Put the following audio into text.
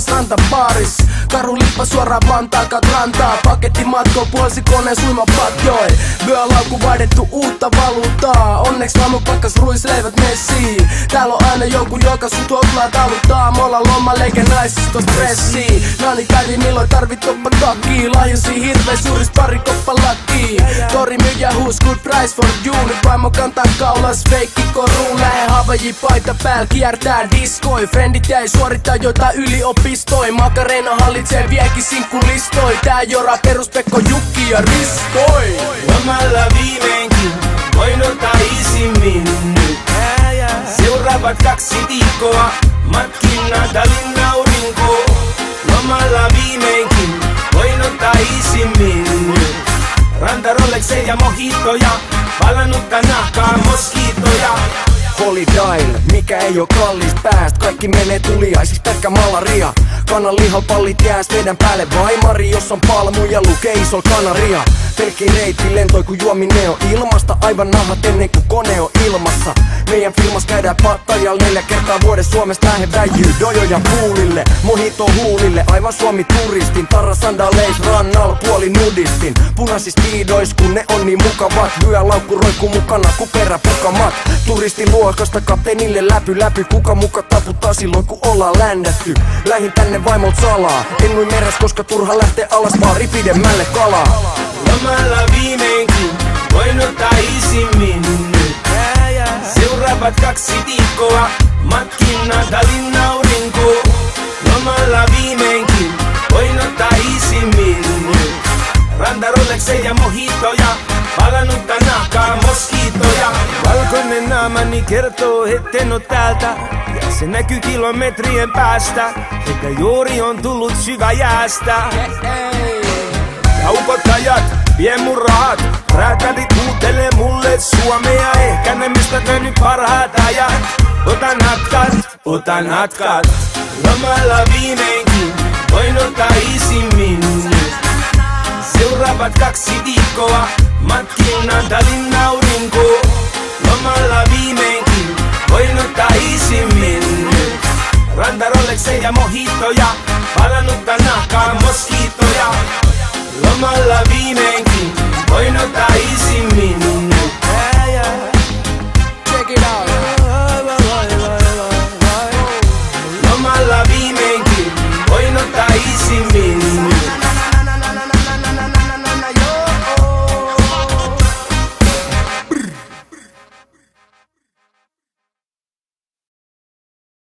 sammas rantabaaris. Karu lippa suoraan Vantaakaan rantaa. Paketti matko puolsi koneen suimapatjoi. Vyölaukku vaihdettu uutta valuuttaa. Onneks aamu pakkas ruisleivät messiin. Täällä on aina joku joka sun tuoklaa taluttaa. Me ollaan lomaleikä naisista stressiin. Nani kävi milloin tarvit toppa takkii. Lahjosi hirvees juuris pari koppa lakkii. Tori myyjä huus good price for you. Nyt vaimo kantaa kaulas feikki koruun. Lähe Havaji paita pääl kiertää diskoi. Frendit jäi suorittaa jotain yliopistoi. Makarena hallitsee viekin sinkkulistoi. Tää jora peruspekko Jukki ja Riskoi. Lomalla viimeinkin voin ottaa isimmin nyt. Seuraavat 2 viikkoa matkin Natalin aurinko. Lomalla viimeinkin voin ottaa isimmin nyt. Ranta Rolexeja ja mojitoja, palannutta nahkaa moskiitoja. Holy Dial, mikä ei oo kallis pääst. Kaikki menee tuliaisis, pelkkä malaria. Kanan lihapallit jääs teidän päälle vaimari. Jos on palmu ja lukee isol kanaria. Pelkki reitti lentoi kun juominen on ilmasta. Aivan nahat ennen kuin kone on ilmassa. Meidän filmas käydään Pattajal 4 kertaa vuodessa. Suomesta lähe väijyy dojoja puulille. Mojito huulille, aivan Suomi turistin. Tarra sandaleis rannal puoli nudistin. Punaisis piidois kun ne on niin mukavat. Vyölaukku roikkuu mukana ku peräpukamat. Turistin luokasta kapteenille läpy. Kuka muka taputtaa silloin kun ollaan ländätty. Lähin tänne vaimot salaa. En nui meres koska turha lähtee alas baari pidemmälle kalaa. Lomalla viimeinkin voin ottaa isimmin nyt. Seuraavat 2 viikkoa matkin Natalin aurinko. Lomalla viimeinkin voin ottaa isimmin nyt. Ranta Rolexeja ja mojitoja, palannutta nahkaa moskiitoja. Valkoinen naamani kertoo etten oo täältä. Ja se näkyy kilometrien päästä. Että juuri on tullut syvä jäästä. Kaupottajat, vie mun rahat. Räätälit huutelee mulle suomea. Ehkä ne mistä nyt parhaat ajat. Otan hatkat. Lomalla viimeinkin voin ottaa isimmin nyt. Seuraavat 2 viikkoa matkin Natalin aurinko. Lomalla viimeinkin voin ottaa isimmin nyt. Ranta Rolexeja ja mojitoja, palannutta nahkaa moskiitoja. Lomalla viimeinkin voin ottaa isimmin nyt. Check it out. Lomalla viimeinkin voin ottaa